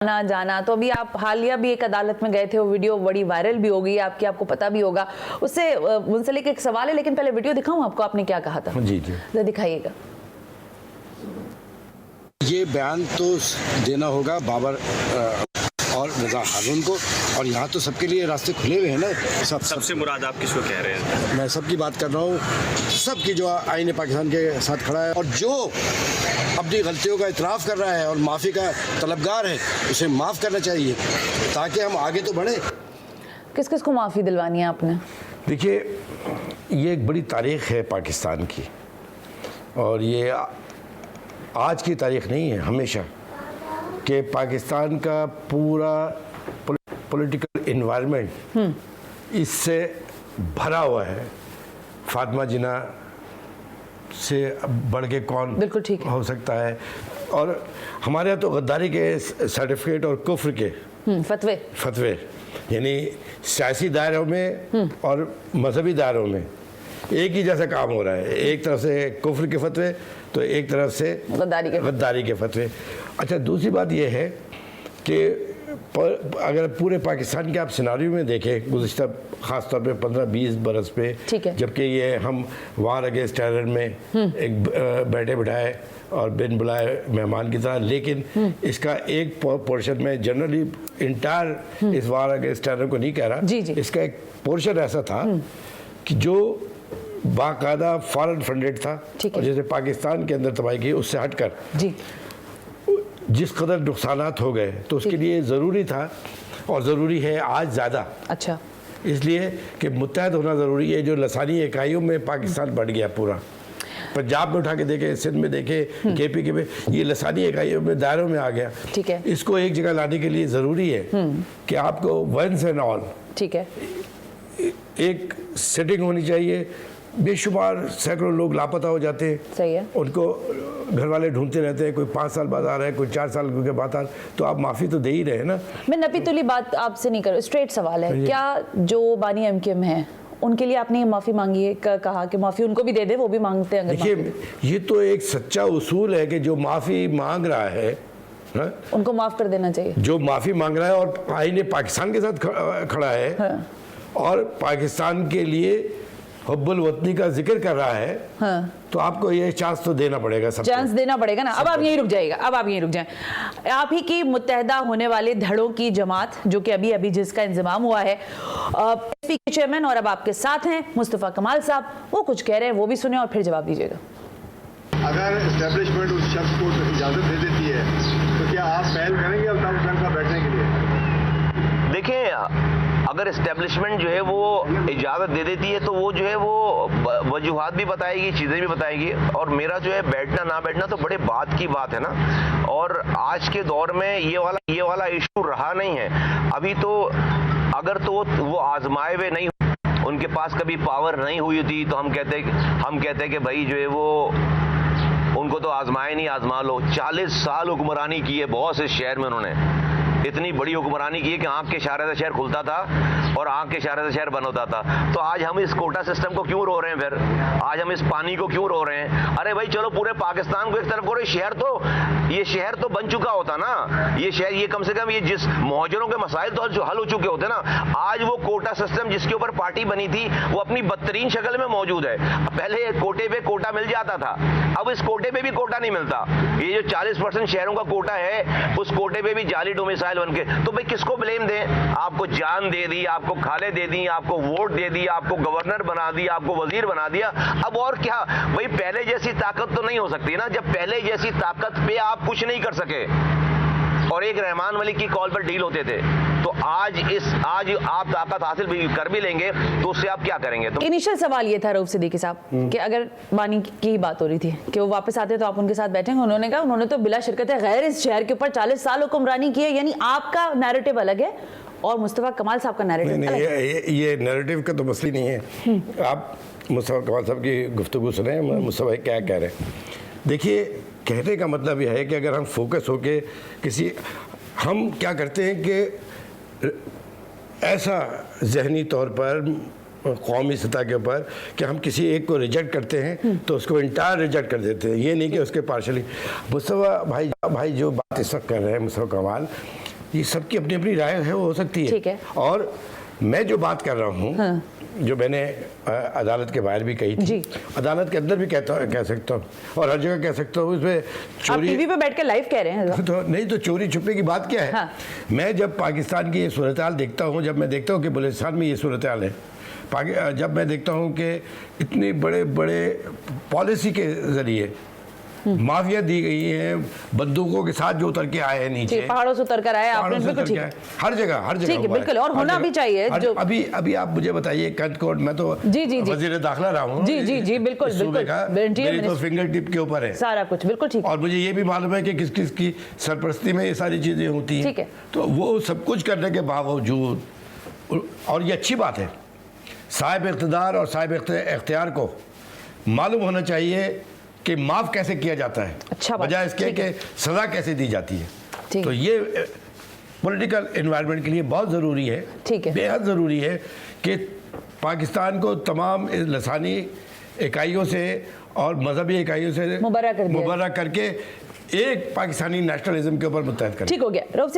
आना जाना। तो अभी आप हालिया भी एक अदालत में गए थे, वो वीडियो बड़ी वायरल भी हो गई आपको पता भी होगा। उससे मुंसलिक एक सवाल है, लेकिन पहले वीडियो दिखाऊं आपको, आपने क्या कहा था? जी तो दिखाइएगा। ये बयान तो देना होगा बाबर और रजा हारून को, और यहाँ तो सबके लिए रास्ते खुले हुए हैं ना। सबसे मुराद आप किसको कह रहे हैं? मैं सबकी बात कर रहा हूँ, सबकी जो आईने पाकिस्तान के साथ खड़ा है और जो अपनी गलतियों का इतराफ़ कर रहा है और माफ़ी का तलबगार है, उसे माफ़ करना चाहिए ताकि हम आगे तो बढ़े। किस किस को माफ़ी दिलवानी है आपने? देखिए, ये एक बड़ी तारीख़ है पाकिस्तान की, और ये आज की तारीख़ नहीं है, हमेशा कि पाकिस्तान का पूरा पॉलिटिकल इन्वायरमेंट इससे भरा हुआ है। फातिमा जिन्ना से बढ़ के कौन बिल्कुल ठीक है हो सकता है। और हमारे यहाँ तो गद्दारी के सर्टिफिकेट और कुफ्र के फतवे यानी सियासी दायरों में और मजहबी दायरों में एक ही जैसा काम हो रहा है। एक तरफ से कुफ्र के फतवे तो एक तरफ से गद्दारी के फतवे। अच्छा, दूसरी बात यह है कि अगर पूरे पाकिस्तान के आप सिनारियो में देखें गुज़िश्ता ख़ास तौर पे 15-20 बरस पे, जबकि ये हम वार अगेंस्ट टेरर में एक बैठे बिठाए और बिन बुलाए मेहमान की तरह, लेकिन इसका एक पोर्शन में जनरली इंटायर इस वार अगेंस्ट टेरर को नहीं कह रहा, इसका एक पोर्शन ऐसा था कि जो बाकायदा फॉरेन फंडेड था, और जैसे पाकिस्तान के अंदर तबाही की उससे हटकर जिस कदर नुकसानात हो गए, तो उसके लिए ज़रूरी था और ज़रूरी है आज ज़्यादा। अच्छा, इसलिए कि मुत्तहद होना ज़रूरी है। जो लसानी इकाइयों में पाकिस्तान बढ़ गया, पूरा पंजाब में उठा के देखे, सिंध में देखे, KP के में, ये लसानी इकाइयों में दायरों में आ गया। ठीक है, इसको एक जगह लाने के लिए ज़रूरी है कि आपको वंस एंड ऑल, ठीक है, एक सेटिंग होनी चाहिए। बेशुमार सैकड़ों लोग लापता हो जाते हैं, सही है, उनको घर वाले ढूंढते रहते हैं। कोई 5 साल बाद आ रहा है, कोई 4 साल के बाद आ रहा है, तो आप माफ़ी तो दे ही रहे हैं ना। मैं नपी तुली बात आपसे नहीं कर, स्ट्रेट सवाल है, क्या जो बानी MKM है उनके लिए आपने माफ़ी मांगी है? कहा कि माफ़ी उनको भी दे दे, वो भी मांगते हैं? देखिए, ये तो एक सच्चा उसूल है कि जो माफ़ी मांग रहा है उनको माफ़ कर देना चाहिए। जो माफ़ी मांग रहा है और आईने पाकिस्तान के साथ खड़ा है और पाकिस्तान के लिए हुब्बुल वतनी का जिक्र कर रहा है, तो आपको ये चांस तो देना पड़ेगा, सब चांस देना पड़ेगा ना। अब आप यहीं रुक जाइएगा, अब आप यहीं रुक जाएं। आप ही की मुत्तहदा होने वाले धड़ों की जमात, जो कि अभी जिसका इंतजाम हुआ है, PSP के चेयरमैन और अब आपके साथ हैं मुस्तफ़ा कमाल साहब, वो कुछ कह रहे हैं, वो भी सुने और फिर जवाब दीजिएगा। अगर एस्टेब्लिशमेंट उस शख्स को इजाज़त दे देती है, तो क्या आप पहल करेंगे अल्ताफ हुसैन साहब बैठने के लिए? देखिए, अगर एस्टेब्लिशमेंट जो है वो इजाज़त दे देती है, तो वो जो है वो वजूहात भी बताएगी, चीज़ें भी बताएगी। और मेरा जो है बैठना ना बैठना तो बड़े बात की बात है ना। और आज के दौर में ये वाला इशू रहा नहीं है अभी। तो अगर तो वो आजमाए हुए नहीं, उनके पास कभी पावर नहीं हुई थी, तो हम कहते कि भाई जो है वो उनको तो आजमाए नहीं, आजमा लो। 40 साल हुक्मरानी की है बहुत से शहर में उन्होंने, इतनी बड़ी हुक्मरानी की है कि आंख के इशारे से शहर खुलता था और आंख के इशारे से शहर बंद होता था। तो आज हम इस कोटा सिस्टम को क्यों रो रहे हैं? फिर आज हम इस पानी को क्यों रो रहे हैं? अरे भाई चलो पूरे पाकिस्तान को एक तरफ करो, ये शहर तो बन चुका होता ना। ये शहर, ये कम से कम ये जिस मुहाजिरों के मसाइल तो जो हल हो चुके होते ना। आज वो कोटा सिस्टम जिसके ऊपर पार्टी बनी थी, वो अपनी बदतरीन शक्ल में मौजूद है। पहले कोटे पे कोटा मिल जाता था, अब इस कोटे पे भी कोटा नहीं मिलता। ये जो 40% शहरों का कोटा है, उस कोटे पे भी जाली डोमिसाइल बन के, तो भाई किसको ब्लेम दें? आपको जान दे दी, आपको खाले दे दी, आपको वोट दे दी, आपको गवर्नर बना दिया, आपको वजीर बना दिया, अब और क्या? भाई पहले जैसी ताकत तो नहीं हो सकती ना, जब पहले जैसी ताकत पे आप कुछ नहीं कर सके और एक रहमान मलिक की कॉल पर डील होते थे, तो आज आप ताकत हासिल भी कर भी लेंगे, तो उससे आप क्या करेंगे? तो इनिशियल सवाल ये था रऊफ सिद्दीकी साहब कि अगर बानी की बात हो रही थी कि वो वापस आते तो आप उनके साथ बैठेंगे। उन्होंने कहा उन्होंने तो बिला शिरकत गैर इस शहर के ऊपर 40 साल हुक्मरानी की है। यानी आपका नैरेटिव अलग है और मुस्तफ़ा कमाल साहब का नैरेटिव अलग है। ये नैरेटिव का तो मसला नहीं है। आप मुस्तफ़ा कमाल साहब की गुफ्तगू सुने, मुस्तफ़ा क्या कह रहे हैं। देखिए, कहने का मतलब यह है कि अगर हम फोकस होके हम क्या करते हैं कि ऐसा जहनी तौर पर कौमी सतह के ऊपर कि हम किसी एक को रिजेक्ट करते हैं तो उसको इंटायर रिजेक्ट कर देते हैं, ये नहीं कि उसके पार्शली। मुस्तफ़ा भाई जो बात इस वक्त कर रहे हैं मुस्तफ़ा कमाल, ये सबकी अपनी अपनी राय है, वो हो सकती है। ठीक है। और मैं जो बात कर रहा हूँ, हाँ। जो मैंने अदालत के बाहर भी कही थी, जी। अदालत के अंदर भी कह सकता हूँ और हर जगह कह सकता हूँ। उसमें आप चोरी टीवी पे बैठ के लाइव कह रहे हैं। तो नहीं, तो चोरी छुपे की बात क्या है? हाँ। मैं जब पाकिस्तान की ये सूरत हाल देखता हूँ, जब मैं देखता हूँ कि बलूचिस्तान में ये सूरत हाल है, जब मैं देखता हूँ कि इतनी बड़े बड़े पॉलिसी के ज़रिए माफिया दी गई है, बंदूकों के साथ जो उतर के आए हैं नीचे, पहाड़ों से उतर कर आए, आपने पहाड़ों से बिल्कुल उतर ठीक के है। आए, हर जगह ठीक है, हुआ बिल्कुल, और हर होना जगह। भी चाहिए। जो अभी आप मुझे बताइए, कंदकोट, मैं तो जी, जी, जी। वजीर दाखिला रहा हूँ, जी, जी, जी, बिल्कुल, इस सूबे बिल्कुल। का, Interior मेरी तो Minister। फिंगर टिप के ऊपर है सारा कुछ, बिल्कुल ठीक। और मुझे ये भी मालूम है कि किस किस की सरपरस्ती में ये सारी चीज़ें होती हैं। ठीक है। तो वो सब कुछ करने के बावजूद, और ये अच्छी बात है, साहिब इक़्तिदार और साहिब इख्तियार को मालूम होना चाहिए कि माफ़ कैसे किया जाता है, अच्छा बात। बजाय इसके ठीक कि है। सज़ा कैसे दी जाती है। ठीक। तो ये पॉलिटिकल एनवायरनमेंट के लिए बहुत ज़रूरी है, ठीक है। बेहद ज़रूरी है कि पाकिस्तान को तमाम लसानी इकाइयों से और मजहबी इकाइयों से मुबर्रा कर दिया। मुबर्रा करके एक पाकिस्तानी नेशनलिज्म के ऊपर मुत्तहद करें। ठीक हो गया।